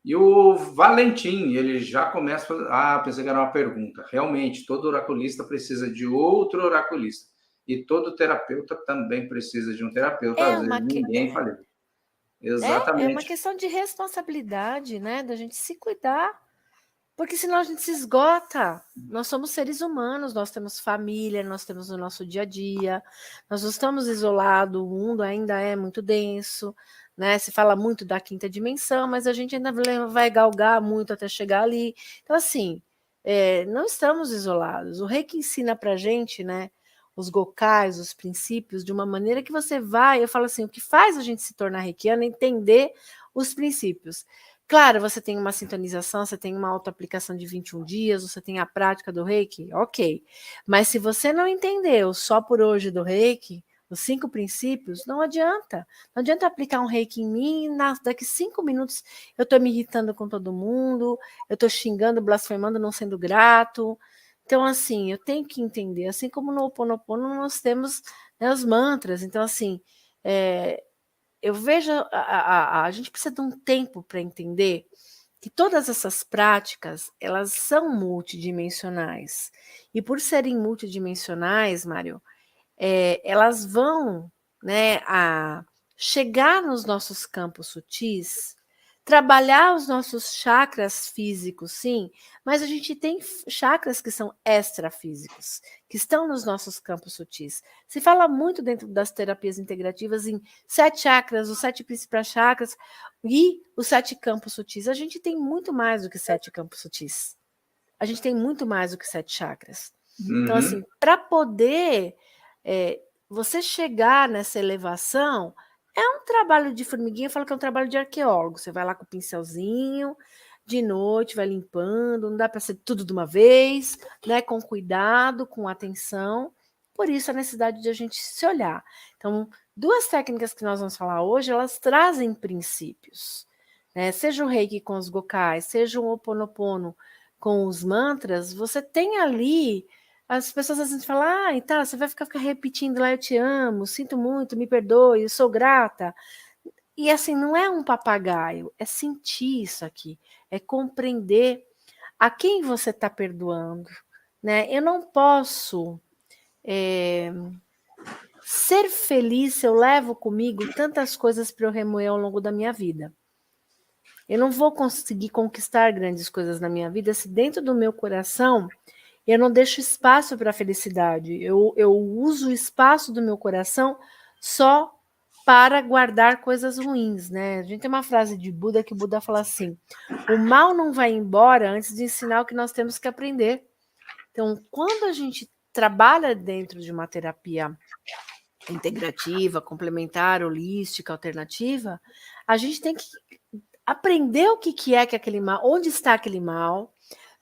E o Valentim, ele já começa a... pensei que era uma pergunta. Realmente, todo oraculista precisa de outro oraculista. E todo terapeuta também precisa de um terapeuta. É Às vezes uma, ninguém fala. é uma Exatamente. questão de responsabilidade, né? Da gente se cuidar. Porque senão a gente se esgota. Nós somos seres humanos, nós temos família, nós temos o nosso dia a dia, nós não estamos isolados, o mundo ainda é muito denso, né? Se fala muito da quinta dimensão, mas a gente ainda vai galgar muito até chegar ali. Então, assim, não estamos isolados. O Reiki ensina pra gente, né? Os gokais, os princípios, de uma maneira que você vai. Eu falo assim: o que faz a gente se tornar reikiana é entender os princípios. Claro, você tem uma sintonização, você tem uma autoaplicação de 21 dias, você tem a prática do Reiki, ok. Mas se você não entendeu só por hoje do Reiki, os 5 princípios, não adianta. Não adianta aplicar um Reiki em mim e daqui 5 minutos eu estou me irritando com todo mundo, eu estou xingando, blasfemando, não sendo grato. Então, assim, eu tenho que entender. Assim como no Ho Oponopono nós temos, né, os mantras. Então, assim, eu vejo a gente precisa de um tempo para entender que todas essas práticas, elas são multidimensionais. E por serem multidimensionais, Mário, elas vão, né, a chegar nos nossos campos sutis, trabalhar os nossos chakras físicos, sim, mas a gente tem chakras que são extrafísicos, que estão nos nossos campos sutis. Se fala muito dentro das terapias integrativas em 7 chakras, os 7 principais chakras e os 7 campos sutis. A gente tem muito mais do que 7 campos sutis. A gente tem muito mais do que 7 chakras. Então, assim, para poder você chegar nessa elevação, é um trabalho de formiguinha, eu falo que é um trabalho de arqueólogo. Você vai lá com o pincelzinho, de noite, vai limpando, não dá para ser tudo de uma vez, né? Com cuidado, com atenção. Por isso a necessidade de a gente se olhar. Então, 2 técnicas que nós vamos falar hoje, elas trazem princípios. Né? Seja o Reiki com os gokais, seja o Ho Oponopono com os mantras, você tem ali. As pessoas às vezes falam, tá, você vai ficar repetindo lá, eu te amo, sinto muito, me perdoe, eu sou grata. E assim, não é um papagaio, é sentir isso aqui, é compreender a quem você está perdoando. Né? Eu não posso ser feliz se eu levo comigo tantas coisas para eu remoer ao longo da minha vida. Eu não vou conseguir conquistar grandes coisas na minha vida se dentro do meu coração eu não deixo espaço para a felicidade. Eu uso o espaço do meu coração só para guardar coisas ruins, né? A gente tem uma frase de Buda que o Buda fala assim: o mal não vai embora antes de ensinar o que nós temos que aprender. Então, quando a gente trabalha dentro de uma terapia integrativa, complementar, holística, alternativa, a gente tem que aprender o que é que aquele mal, onde está aquele mal,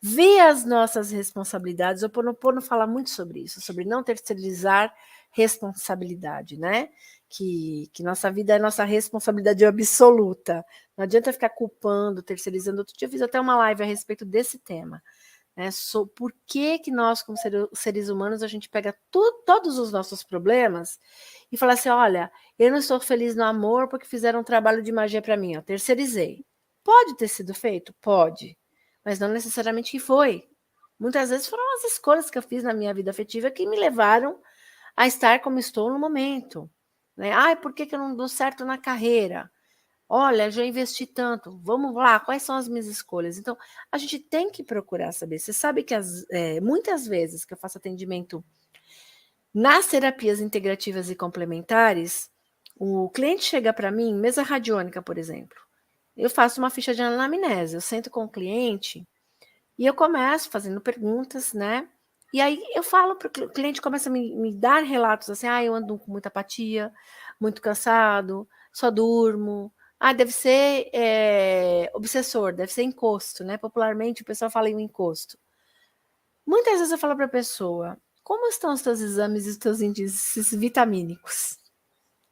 ver as nossas responsabilidades. O Ho Oponopono fala muito sobre isso, sobre não terceirizar responsabilidade, né? Que nossa vida é nossa responsabilidade absoluta. Não adianta ficar culpando, terceirizando. Outro dia eu fiz até uma live a respeito desse tema. Né? Por que nós, como seres humanos, a gente pega todos os nossos problemas e fala assim, olha, eu não estou feliz no amor porque fizeram um trabalho de magia para mim, eu terceirizei. Pode ter sido feito? Pode. Mas não necessariamente que foi. Muitas vezes foram as escolhas que eu fiz na minha vida afetiva que me levaram a estar como estou no momento. Né? Por que eu não dou certo na carreira? Olha, já investi tanto, vamos lá, quais são as minhas escolhas? Então, a gente tem que procurar saber. Você sabe que muitas vezes que eu faço atendimento nas terapias integrativas e complementares, o cliente chega para mim, mesa radiônica, por exemplo, eu faço uma ficha de anamnese, eu sento com o cliente e eu começo fazendo perguntas, né? E aí eu falo para o cliente, começa a me dar relatos assim, eu ando com muita apatia, muito cansado, só durmo. Deve ser obsessor, deve ser encosto, né? Popularmente o pessoal fala em encosto. Muitas vezes eu falo para a pessoa, como estão os teus exames e os teus índices vitamínicos?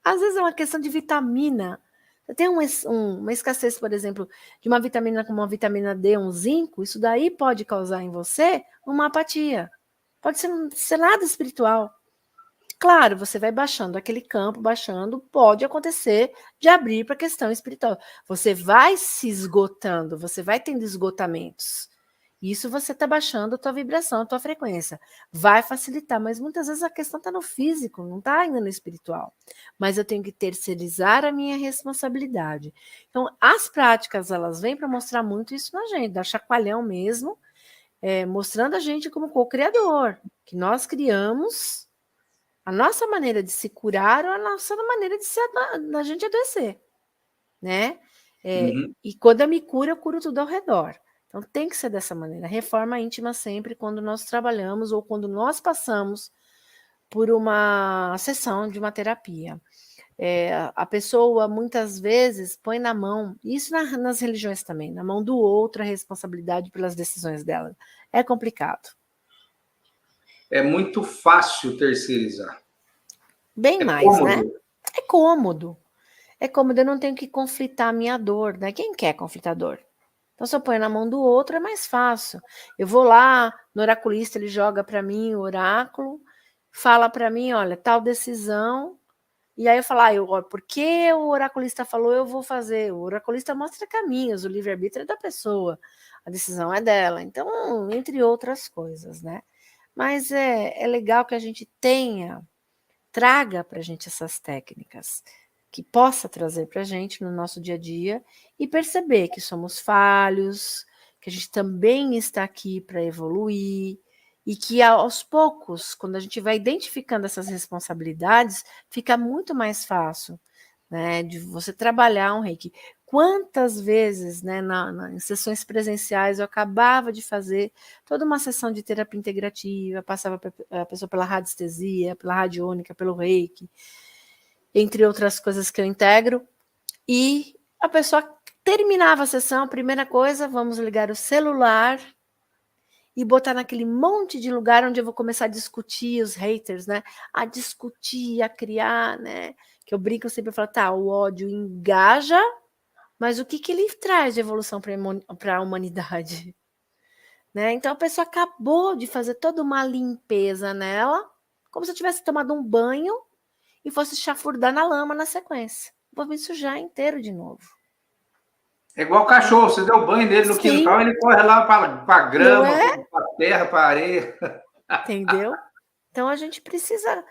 Às vezes é uma questão de vitamina. Você tem uma escassez, por exemplo, de uma vitamina como uma vitamina D, um zinco, isso daí pode causar em você uma apatia. Pode ser nada espiritual. Claro, você vai baixando aquele campo, baixando, pode acontecer de abrir para a questão espiritual. Você vai se esgotando, você vai tendo esgotamentos. Isso você está baixando a tua vibração, a tua frequência. Vai facilitar, mas muitas vezes a questão está no físico, não está ainda no espiritual. Mas eu tenho que terceirizar a minha responsabilidade. Então, as práticas, elas vêm para mostrar muito isso na gente, dar chacoalhão mesmo, mostrando a gente como co-criador, que nós criamos a nossa maneira de se curar ou a nossa maneira de da gente adoecer, né? E quando eu me curo, eu curo tudo ao redor. Então tem que ser dessa maneira. Reforma íntima sempre quando nós trabalhamos ou quando nós passamos por uma sessão de uma terapia. A pessoa muitas vezes põe na mão, isso nas religiões também, na mão do outro a responsabilidade pelas decisões dela. É complicado. É muito fácil terceirizar. Bem mais, cômodo. Né? É cômodo. É cômodo, eu não tenho que conflitar a minha dor, né? Quem quer conflitar a dor? Então, se eu ponho na mão do outro, é mais fácil. Eu vou lá, no oraculista, ele joga para mim o oráculo, fala para mim, olha, tal decisão, e aí eu falo, porque o oraculista falou, eu vou fazer. O oraculista mostra caminhos, o livre-arbítrio é da pessoa, a decisão é dela. Então, entre outras coisas, né? Mas é legal que a gente traga para a gente essas técnicas, que possa trazer para a gente no nosso dia a dia e perceber que somos falhos, que a gente também está aqui para evoluir e que aos poucos, quando a gente vai identificando essas responsabilidades, fica muito mais fácil, né, de você trabalhar um reiki. Quantas vezes, né, em sessões presenciais, eu acabava de fazer toda uma sessão de terapia integrativa, passava a pessoa pela radiestesia, pela radiônica, pelo reiki, entre outras coisas que eu integro, e a pessoa terminava a sessão, primeira coisa, vamos ligar o celular e botar naquele monte de lugar onde eu vou começar a discutir os haters, né? A discutir, a criar, né? Que eu brinco sempre, eu falo, tá, o ódio engaja, mas o que ele traz de evolução para a humanidade? Né? Então a pessoa acabou de fazer toda uma limpeza nela, como se eu tivesse tomado um banho e fosse chafurdar na lama na sequência. Vou me sujar inteiro de novo. É igual cachorro, você deu banho nele no quintal, ele corre lá para a grama, para a terra, para a areia. Entendeu? Então a gente precisa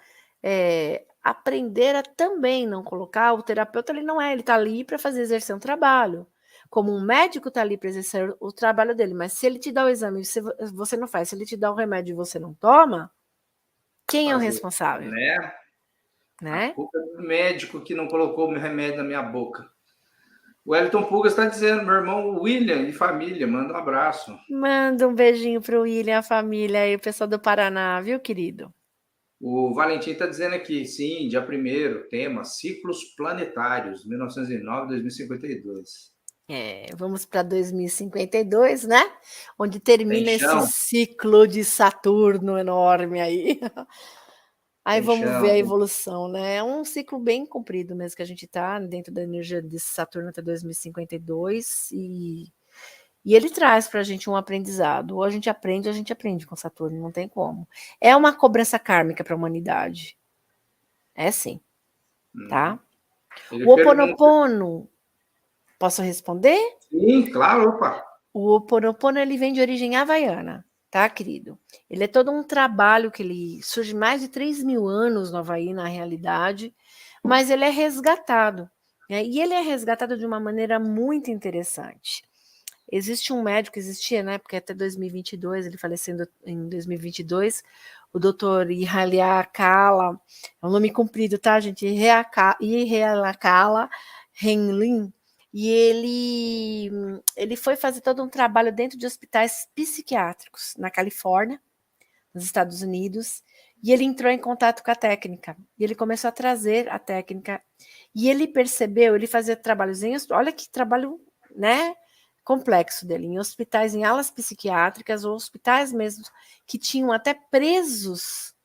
aprender a também não colocar, o terapeuta ele não ele está ali para exercer um trabalho. Como um médico está ali para exercer o trabalho dele, mas se ele te dá o exame e você não faz, se ele te dá o remédio e você não toma, quem é o responsável? Né? A culpa é do médico que não colocou o remédio na minha boca. O Wellington Pugas está dizendo, meu irmão William e família, manda um abraço. Manda um beijinho para o William, a família e o pessoal do Paraná, viu, querido? O Valentim está dizendo aqui, sim, dia 1º, tema Ciclos Planetários, 1909-2052. Vamos para 2052, né? Onde termina esse ciclo de Saturno enorme aí. Aí vamos ver a evolução, né? É um ciclo bem comprido mesmo que a gente está dentro da energia desse Saturno até 2052 e ele traz para a gente um aprendizado. Ou a gente aprende com Saturno, não tem como. É uma cobrança kármica para a humanidade. É sim, tá? O Ho'oponopono, posso responder? Sim, claro, opa. O Ho'oponopono, ele vem de origem havaiana, tá, querido? Ele é todo um trabalho que ele surge mais de 3.000 anos no Havaí, na realidade, mas ele é resgatado, né? E ele é resgatado de uma maneira muito interessante. Existe um médico, existia, né, porque até 2022, ele falecendo em 2022, o doutor Ihaliakala, é um nome comprido, tá, gente? Ihaliakala Henlin, e ele foi fazer todo um trabalho dentro de hospitais psiquiátricos na Califórnia, nos Estados Unidos, e ele entrou em contato com a técnica, e ele começou a trazer a técnica, e ele percebeu, ele fazia trabalhozinhos, olha que trabalho, né, complexo dele, em hospitais, em alas psiquiátricas, ou hospitais mesmo, que tinham até presos,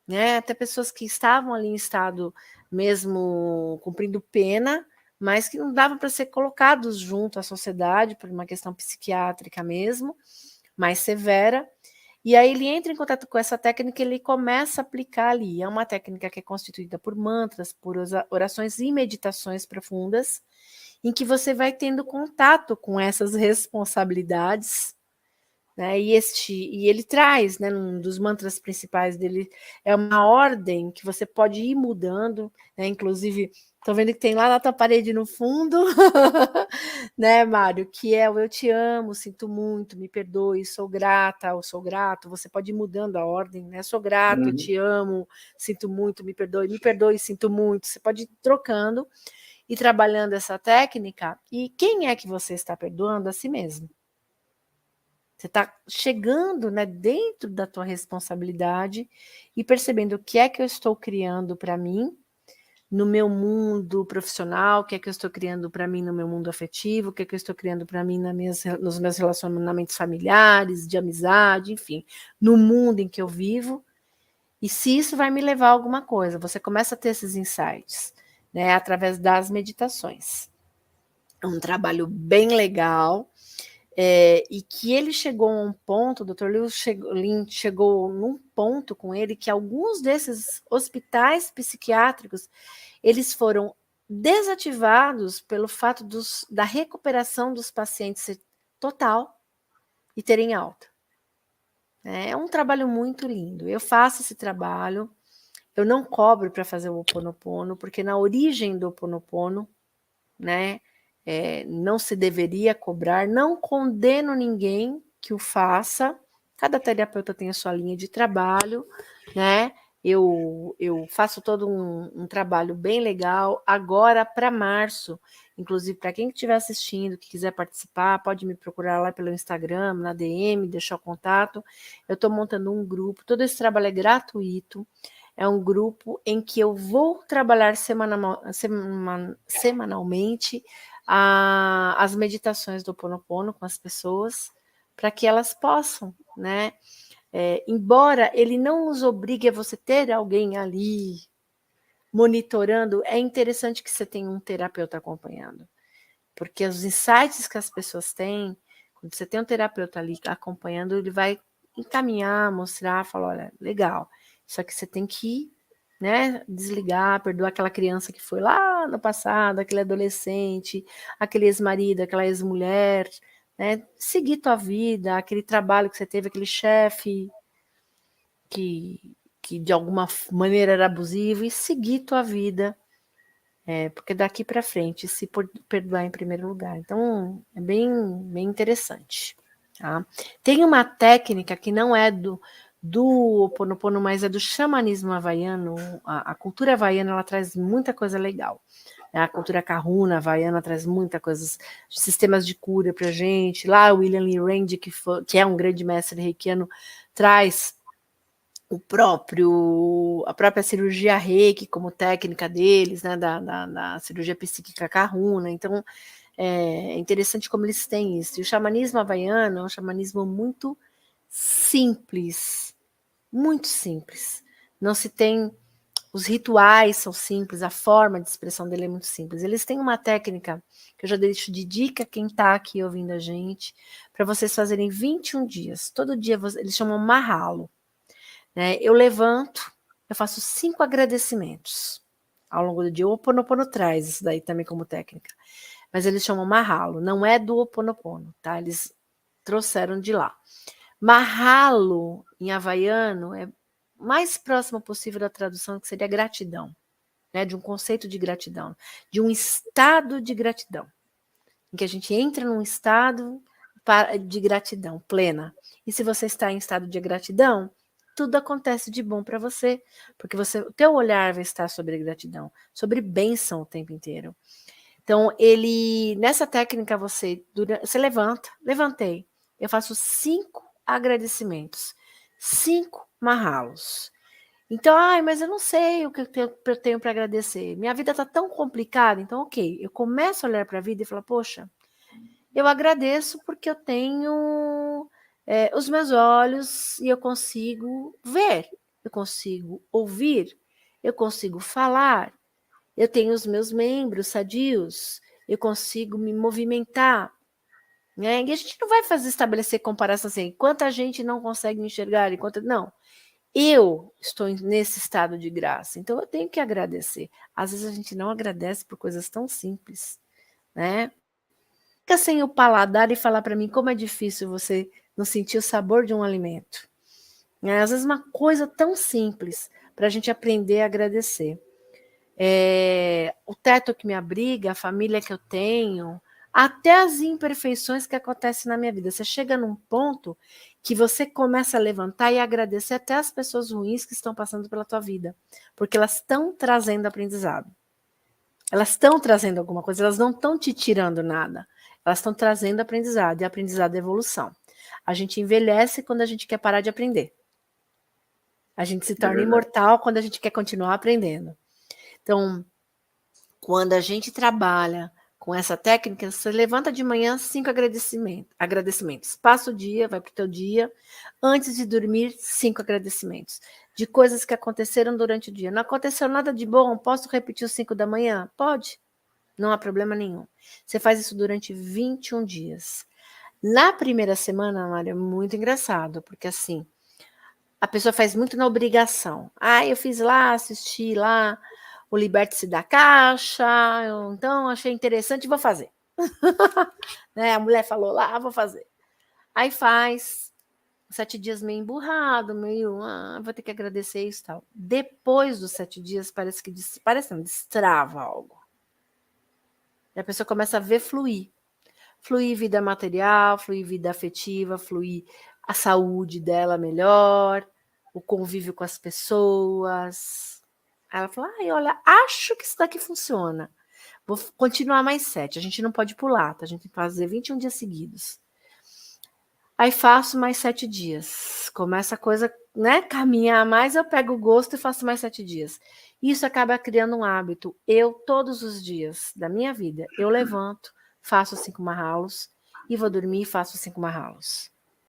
né, até pessoas que estavam ali em estado mesmo cumprindo pena, mas que não davam para ser colocados junto à sociedade, por uma questão psiquiátrica mesmo, mais severa, E aí ele entra em contato com essa técnica e ele começa a aplicar ali. É uma técnica que é constituída por mantras, por orações e meditações profundas, em que você vai tendo contato com essas responsabilidades, né? E ele traz, né, um dos mantras principais dele, é uma ordem que você pode ir mudando, né? Inclusive, estou vendo que tem lá na tua parede no fundo, né, Mário, que é o eu te amo, sinto muito, me perdoe, sou grata, ou sou grato. Você pode ir mudando a ordem, né? Sou grato, eu te amo, sinto muito, me perdoe, sinto muito. Você pode ir trocando e trabalhando essa técnica. E quem é que você está perdoando? A si mesmo. Você está chegando, né, dentro da tua responsabilidade e percebendo o que é que eu estou criando para mim no meu mundo profissional, o que é que eu estou criando para mim no meu mundo afetivo, o que é que eu estou criando para mim nos meus relacionamentos familiares, de amizade, enfim, no mundo em que eu vivo, e se isso vai me levar a alguma coisa. Você começa a ter esses insights, né, através das meditações. É um trabalho bem legal, e que ele chegou a um ponto, o Dr. Lin chegou num ponto com ele que alguns desses hospitais psiquiátricos, eles foram desativados pelo fato da recuperação dos pacientes ser total e terem alta. É um trabalho muito lindo. Eu faço esse trabalho, eu não cobro para fazer o Ho Oponopono, porque na origem do Ho Oponopono, né, não se deveria cobrar, não condeno ninguém que o faça, cada terapeuta tem a sua linha de trabalho, né? Eu faço todo um trabalho bem legal. Agora, para março, inclusive, para quem estiver assistindo, que quiser participar, pode me procurar lá pelo Instagram, na DM, deixar o contato. Eu estou montando um grupo, todo esse trabalho é gratuito. É um grupo em que eu vou trabalhar semanalmente as meditações do Ho Oponopono com as pessoas, para que elas possam, né? Embora ele não nos obrigue a você ter alguém ali monitorando, é interessante que você tenha um terapeuta acompanhando, porque os insights que as pessoas têm, quando você tem um terapeuta ali acompanhando, ele vai encaminhar, mostrar, falar, olha, legal, só que você tem que, né, desligar, perdoar aquela criança que foi lá no passado, aquele adolescente, aquele ex-marido, aquela ex-mulher, né, seguir tua vida, aquele trabalho que você teve, aquele chefe que de alguma maneira era abusivo, e seguir tua vida, porque daqui para frente, se perdoar em primeiro lugar. Então, é bem interessante. Tá? Tem uma técnica que não é do Ho Oponopono, mas é do xamanismo havaiano. A cultura havaiana, ela traz muita coisa legal. A cultura kahuna havaiana traz muita coisa, sistemas de cura pra gente. Lá, o William Lee Randy, que é um grande mestre reikiano, traz a própria cirurgia Reiki como técnica deles, né, da cirurgia psíquica kahuna. Então, é interessante como eles têm isso. E o xamanismo havaiano é um xamanismo muito simples, muito simples. Não se tem... Os rituais são simples, a forma de expressão dele é muito simples. Eles têm uma técnica que eu já deixo de dica quem está aqui ouvindo a gente, para vocês fazerem 21 dias. Todo dia eles chamam Mahalo. Né? Eu levanto, eu faço 5 agradecimentos ao longo do dia. O Ho Oponopono traz isso daí também como técnica. Mas eles chamam Mahalo, não é do Ho Oponopono, tá? Eles trouxeram de lá. Mahalo, em havaiano, é mais próximo possível da tradução, que seria gratidão, né? De um conceito de gratidão, de um estado de gratidão, em que a gente entra num estado de gratidão plena. E se você está em estado de gratidão, tudo acontece de bom para você, porque o teu olhar vai estar sobre gratidão, sobre bênção o tempo inteiro. Então, nessa técnica, você levantei, eu faço 5 agradecimentos, 5 mahalos. Então, mas eu não sei o que eu tenho para agradecer. Minha vida está tão complicada, então, ok, eu começo a olhar para a vida e falar, poxa, eu agradeço porque eu tenho os meus olhos e eu consigo ver, eu consigo ouvir, eu consigo falar, eu tenho os meus membros sadios, eu consigo me movimentar, né? E a gente não vai estabelecer comparação assim, quanta gente não consegue me enxergar, enquanto não. Eu estou nesse estado de graça, então eu tenho que agradecer. Às vezes a gente não agradece por coisas tão simples, né? Fica sem o paladar e falar para mim como é difícil você não sentir o sabor de um alimento. Né? Às vezes uma coisa tão simples para a gente aprender a agradecer. O teto que me abriga, a família que eu tenho, até as imperfeições que acontecem na minha vida. Você chega num ponto que você começa a levantar e agradecer até as pessoas ruins que estão passando pela tua vida, porque elas estão trazendo aprendizado. Elas estão trazendo alguma coisa, elas não estão te tirando nada. Elas estão trazendo aprendizado, e aprendizado é evolução. A gente envelhece quando a gente quer parar de aprender. A gente se torna imortal quando a gente quer continuar aprendendo. Então, quando a gente trabalha com essa técnica, você levanta de manhã 5 agradecimentos. Passa o dia, vai para o teu dia. Antes de dormir, 5 agradecimentos. De coisas que aconteceram durante o dia. Não aconteceu nada de bom, posso repetir os 5 da manhã? Pode. Não há problema nenhum. Você faz isso durante 21 dias. Na primeira semana, Mário, é muito engraçado, porque assim, a pessoa faz muito na obrigação. Eu fiz lá, assisti lá o Liberte-se da Caixa, então achei interessante, vou fazer. Né? A mulher falou lá, vou fazer. Aí faz 7 dias meio emburrado, meio, vou ter que agradecer isso e tal. Depois dos 7 dias, parece não, destrava algo. E a pessoa começa a ver fluir. Fluir vida material, fluir vida afetiva, fluir a saúde dela melhor, o convívio com as pessoas. Aí ela fala, olha, acho que isso daqui funciona. Vou continuar mais 7. A gente não pode pular, tá? A gente tem que fazer 21 dias seguidos. Aí faço mais 7 dias. Começa a coisa, né, caminhar mais, eu pego o gosto e faço mais 7 dias. Isso acaba criando um hábito. Eu, todos os dias da minha vida, eu levanto, faço 5 marralos e vou dormir e faço 5 marralos.